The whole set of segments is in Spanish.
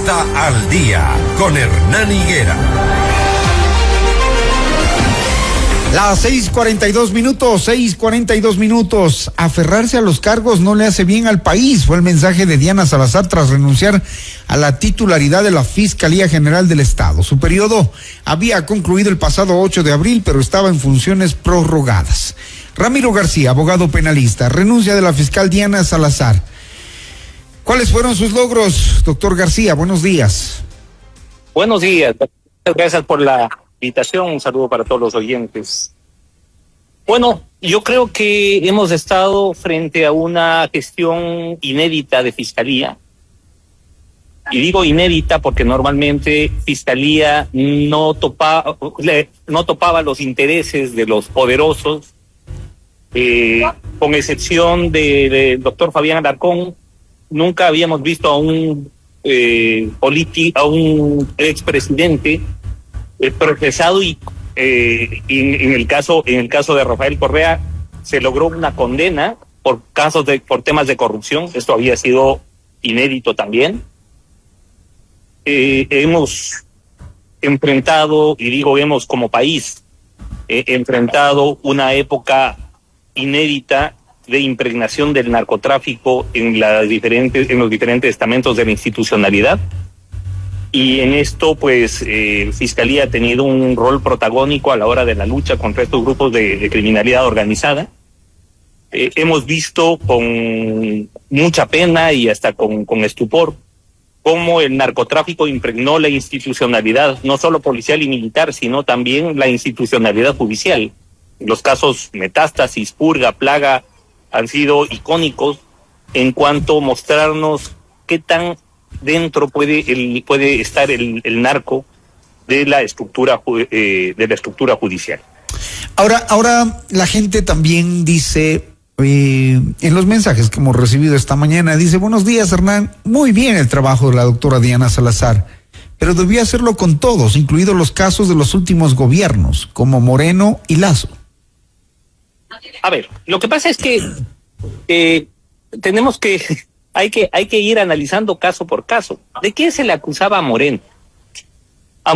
Pelota al Día con Hernán Higuera. Las 6:42 minutos. Aferrarse a los cargos no le hace bien al país, fue el mensaje de Diana Salazar tras renunciar a la titularidad de la Fiscalía General del Estado. Su periodo había concluido el pasado 8 de abril, pero estaba en funciones prorrogadas. Ramiro García, abogado penalista, renuncia de la fiscal Diana Salazar. ¿Cuáles fueron sus logros, doctor García? Buenos días. Buenos días. Muchas gracias por la invitación. Un saludo para todos los oyentes. Bueno, yo creo que hemos estado frente a una gestión inédita de Fiscalía. Y digo inédita porque normalmente Fiscalía no topaba los intereses de los poderosos, con excepción del doctor Fabián Alarcón. Nunca habíamos visto a un expresidente procesado y en el caso de Rafael Correa se logró una condena por temas de corrupción. Esto había sido inédito también. Hemos enfrentado, y digo hemos como país, enfrentado una época inédita de impregnación del narcotráfico en los diferentes estamentos de la institucionalidad. Y en esto, pues, Fiscalía ha tenido un rol protagónico a la hora de la lucha contra estos grupos de criminalidad organizada. Hemos visto con mucha pena y hasta con estupor cómo el narcotráfico impregnó la institucionalidad, no solo policial y militar, sino también la institucionalidad judicial. Los casos Metástasis, Purga, Plaga han sido icónicos en cuanto a mostrarnos qué tan dentro puede estar el narco de la estructura judicial. Ahora la gente también dice, en los mensajes que hemos recibido esta mañana, dice: buenos días, Hernán, muy bien el trabajo de la doctora Diana Salazar, pero debió hacerlo con todos, incluidos los casos de los últimos gobiernos, como Moreno y Lasso. A ver, lo que pasa es que hay que ir analizando caso por caso. ¿De qué se le acusaba a Moreno? A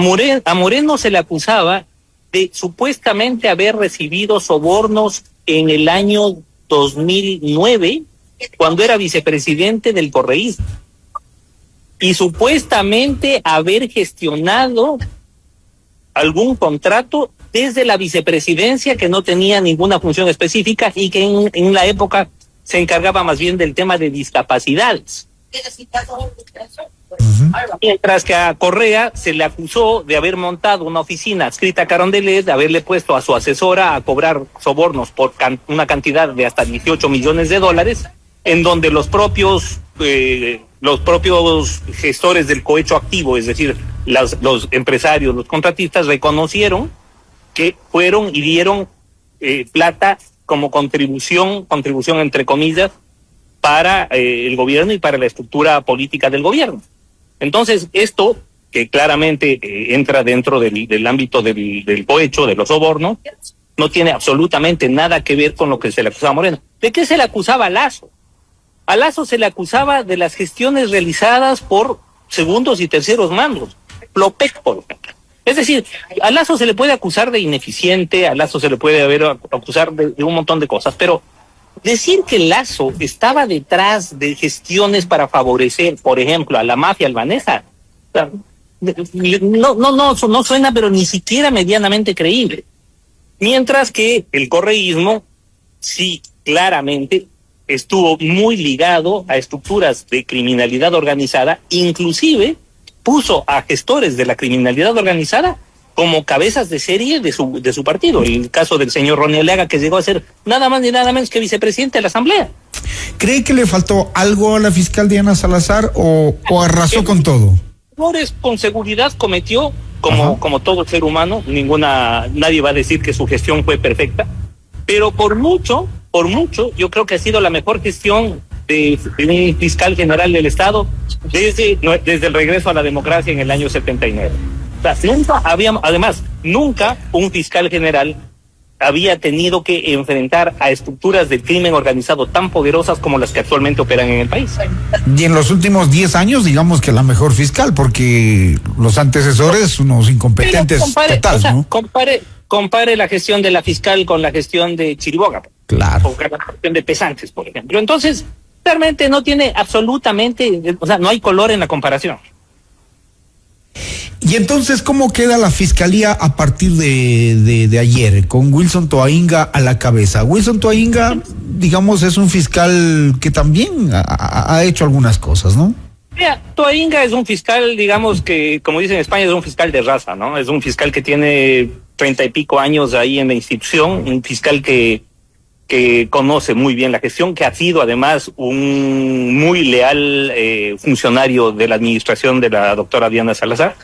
Moreno se le acusaba de supuestamente haber recibido sobornos en el año 2009, cuando era vicepresidente del correísmo, y supuestamente haber gestionado algún contrato desde la vicepresidencia que no tenía ninguna función específica y que en la época se encargaba más bien del tema de discapacidades. Mientras que a Correa se le acusó de haber montado una oficina adscrita a Carondelet, de haberle puesto a su asesora a cobrar sobornos por una cantidad de hasta $18 millones, en donde los propios gestores del cohecho activo, es decir, los empresarios, los contratistas, reconocieron que fueron y dieron plata como contribución entre comillas, para el gobierno y para la estructura política del gobierno. Entonces, esto, que claramente entra dentro del ámbito del cohecho, de los sobornos, no tiene absolutamente nada que ver con lo que se le acusaba a Moreno. ¿De qué se le acusaba a Lasso? A Lasso se le acusaba de las gestiones realizadas por segundos y terceros mandos, Plopec, por ejemplo. Es decir, a Lasso se le puede acusar de ineficiente, a Lasso se le puede acusar de un montón de cosas, pero decir que Lasso estaba detrás de gestiones para favorecer, por ejemplo, a la mafia albanesa, no suena, pero ni siquiera medianamente creíble. Mientras que el correísmo sí claramente estuvo muy ligado a estructuras de criminalidad organizada, inclusive puso a gestores de la criminalidad organizada como cabezas de serie de su partido. El caso del señor Ronnie Aliaga, que llegó a ser nada más ni nada menos que vicepresidente de la Asamblea. ¿Cree que le faltó algo a la fiscal Diana Salazar o arrasó con todo? Errores con seguridad cometió, como todo ser humano. Nadie va a decir que su gestión fue perfecta, pero por mucho, yo creo que ha sido la mejor gestión de un fiscal general del Estado desde el regreso a la democracia en el año 79. O sea, nunca un fiscal general había tenido que enfrentar a estructuras del crimen organizado tan poderosas como las que actualmente operan en el país. Y en los últimos 10 años, digamos que la mejor fiscal, porque los antecesores, unos incompetentes total, ¿no? Compare la gestión de la fiscal con la gestión de Chiriboga. Claro. O la gestión de Pesantes, por ejemplo. Entonces, realmente no tiene absolutamente, o sea, no hay color en la comparación. Y entonces, ¿cómo queda la fiscalía a partir de ayer, con Wilson Toainga a la cabeza? Wilson Toainga, digamos, es un fiscal que también ha hecho algunas cosas, ¿no? Mira, Toainga es un fiscal, digamos que, como dicen en España, es un fiscal de raza, ¿no? Es un fiscal que tiene 30 y pico años ahí en la institución, un fiscal que conoce muy bien la gestión, que ha sido además un muy leal funcionario de la administración de la doctora Diana Salazar.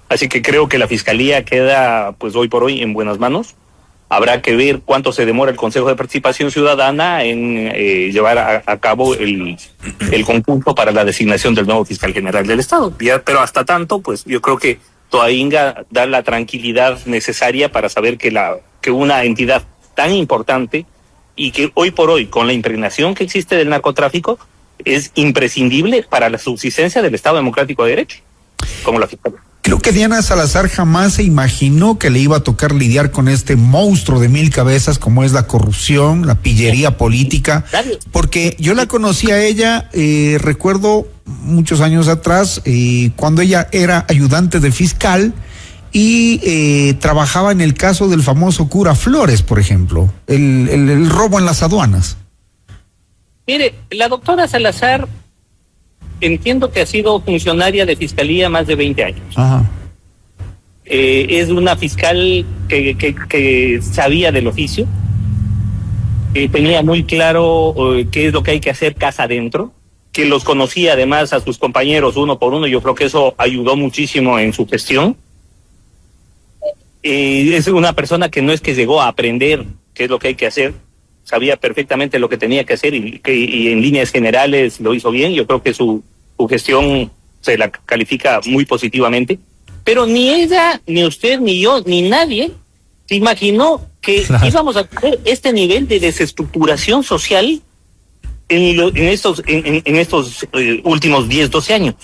Así que creo que la fiscalía queda, pues hoy por hoy, en buenas manos. Habrá que ver cuánto se demora el Consejo de Participación Ciudadana en llevar a cabo el concurso para la designación del nuevo fiscal general del Estado. Pero hasta tanto, pues yo creo que Toainga da la tranquilidad necesaria para saber que una entidad tan importante y que hoy por hoy, con la impregnación que existe del narcotráfico, es imprescindible para la subsistencia del Estado Democrático de Derecho, como la fiscalía. Creo que Diana Salazar jamás se imaginó que le iba a tocar lidiar con este monstruo de 1000 cabezas como es la corrupción, la pillería política, porque yo la conocí a ella, recuerdo muchos años atrás, cuando ella era ayudante de fiscal y trabajaba en el caso del famoso cura Flores, por ejemplo, el robo en las aduanas. Mire, la doctora Salazar, entiendo que ha sido funcionaria de fiscalía más de 20 años. Ajá. Es una fiscal que sabía del oficio, que tenía muy claro qué es lo que hay que hacer casa adentro, que los conocía además a sus compañeros uno por uno. Yo creo que eso ayudó muchísimo en su gestión. Es una persona que no es que llegó a aprender qué es lo que hay que hacer, sabía perfectamente lo que tenía que hacer y en líneas generales lo hizo bien. Yo creo que su gestión se la califica muy positivamente, pero ni ella, ni usted, ni yo, ni nadie se imaginó que íbamos a tener este nivel de desestructuración social en estos últimos 10, 12 años.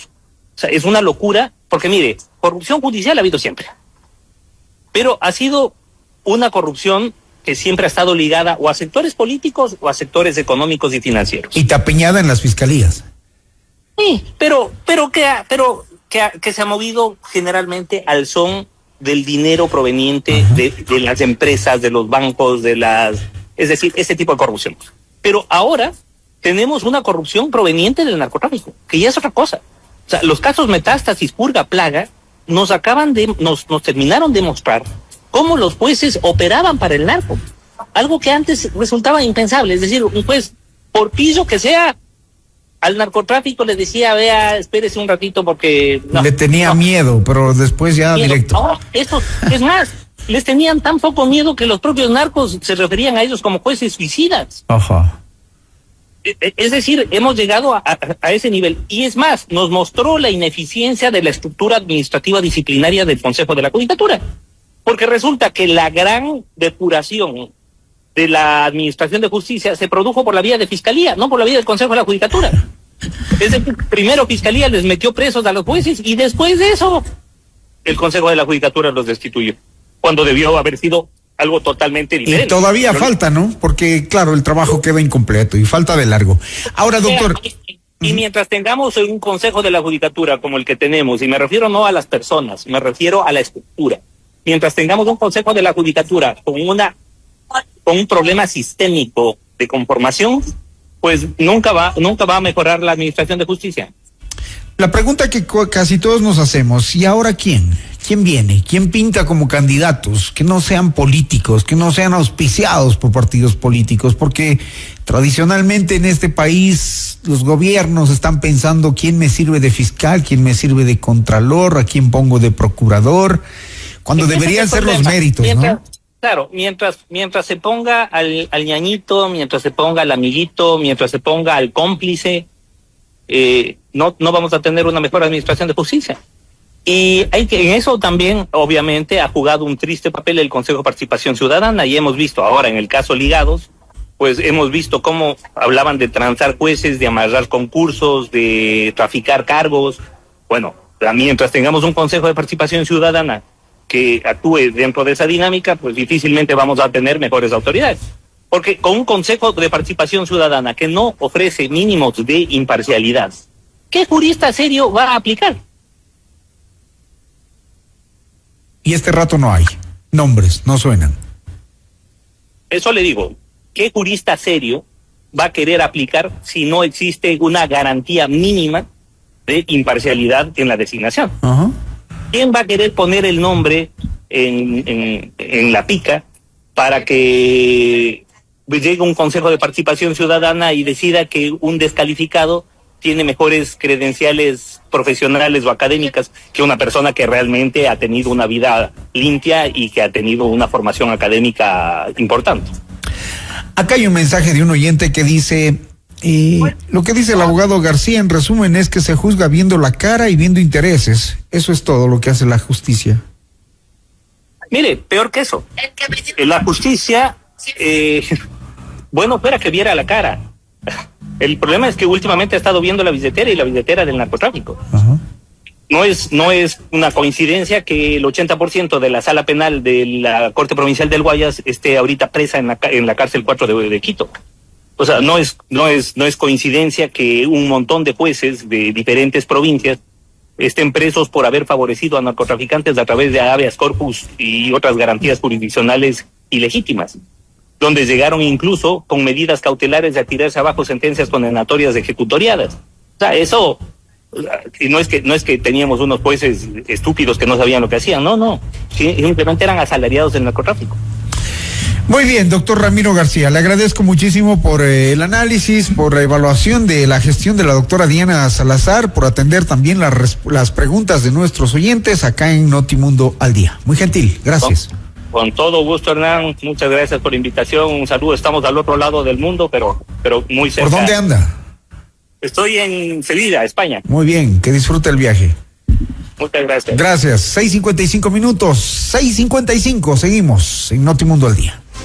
O sea, es una locura, porque mire, corrupción judicial ha habido siempre, pero ha sido una corrupción que siempre ha estado ligada o a sectores políticos o a sectores económicos y financieros. Y tapiñada en las fiscalías. Sí, pero que se ha movido generalmente al son del dinero proveniente de las empresas, de los bancos, es decir, ese tipo de corrupción. Pero ahora tenemos una corrupción proveniente del narcotráfico, que ya es otra cosa. O sea, los casos Metástasis, Purga, Plaga nos terminaron de mostrar cómo los jueces operaban para el narco, algo que antes resultaba impensable. Es decir, un juez, por piso que sea, al narcotráfico le decía, vea, espérese un ratito porque... No, le tenía miedo, pero después ya miedo, directo. No, es más, les tenían tan poco miedo que los propios narcos se referían a ellos como jueces suicidas. Ajá. Es decir, hemos llegado a ese nivel. Y es más, nos mostró la ineficiencia de la estructura administrativa disciplinaria del Consejo de la Judicatura. Porque resulta que la gran depuración de la Administración de Justicia se produjo por la vía de Fiscalía, no por la vía del Consejo de la Judicatura. Es decir, primero Fiscalía les metió presos a los jueces y después de eso el Consejo de la Judicatura los destituyó, cuando debió haber sido algo totalmente diferente. Y todavía falta, ¿no? Porque, claro, el trabajo queda incompleto y falta de largo. Ahora, doctor... Y mientras tengamos un Consejo de la Judicatura como el que tenemos, y me refiero no a las personas, me refiero a la estructura, mientras tengamos un Consejo de la Judicatura con un problema sistémico de conformación, pues nunca va a mejorar la administración de justicia. La pregunta que casi todos nos hacemos, ¿y ahora quién? ¿Quién viene? ¿Quién pinta como candidatos? Que no sean políticos, que no sean auspiciados por partidos políticos, porque tradicionalmente en este país los gobiernos están pensando quién me sirve de fiscal, quién me sirve de contralor, a quién pongo de procurador, cuando deberían ser los méritos, ¿no? Claro, mientras se ponga al ñañito, mientras se ponga al amiguito, mientras se ponga al cómplice, no vamos a tener una mejor administración de justicia. Y en eso también, obviamente, ha jugado un triste papel el Consejo de Participación Ciudadana, y hemos visto ahora en el caso Ligados, pues hemos visto cómo hablaban de transar jueces, de amarrar concursos, de traficar cargos. Bueno, mientras tengamos un Consejo de Participación Ciudadana que actúe dentro de esa dinámica, pues difícilmente vamos a tener mejores autoridades. Porque con un Consejo de Participación Ciudadana que no ofrece mínimos de imparcialidad, ¿qué jurista serio va a aplicar? Y este rato no hay. Nombres, no suenan. Eso le digo, ¿qué jurista serio va a querer aplicar si no existe una garantía mínima de imparcialidad en la designación? Uh-huh. ¿Quién va a querer poner el nombre en la pica para que llegue un Consejo de Participación Ciudadana y decida que un descalificado tiene mejores credenciales profesionales o académicas que una persona que realmente ha tenido una vida limpia y que ha tenido una formación académica importante? Acá hay un mensaje de un oyente que dice, lo que dice el abogado García en resumen es que se juzga viendo la cara y viendo intereses. Eso es todo lo que hace la justicia. Mire, peor que eso. La justicia, bueno, fuera que viera la cara. El problema es que últimamente ha estado viendo la billetera y la billetera del narcotráfico. Uh-huh. No es una coincidencia que el 80% de la sala penal de la Corte Provincial del Guayas esté ahorita presa en la cárcel 4 de Quito. O sea, no es coincidencia que un montón de jueces de diferentes provincias estén presos por haber favorecido a narcotraficantes a través de habeas corpus y otras garantías jurisdiccionales ilegítimas, donde llegaron incluso con medidas cautelares de a tirarse abajo sentencias condenatorias ejecutoriadas. O sea, eso, y no es que teníamos unos jueces estúpidos que no sabían lo que hacían, no, simplemente eran asalariados del narcotráfico. Muy bien, doctor Ramiro García, le agradezco muchísimo por el análisis, por la evaluación de la gestión de la doctora Diana Salazar, por atender también las preguntas de nuestros oyentes acá en Notimundo al Día. Muy gentil, gracias. Con todo gusto, Hernán, muchas gracias por la invitación, un saludo, estamos al otro lado del mundo, pero muy cerca. ¿Por dónde anda? Estoy en Sevilla, España. Muy bien, que disfrute el viaje. Muchas gracias. Gracias, 6:55 minutos, 6:55, seguimos en Notimundo al Día.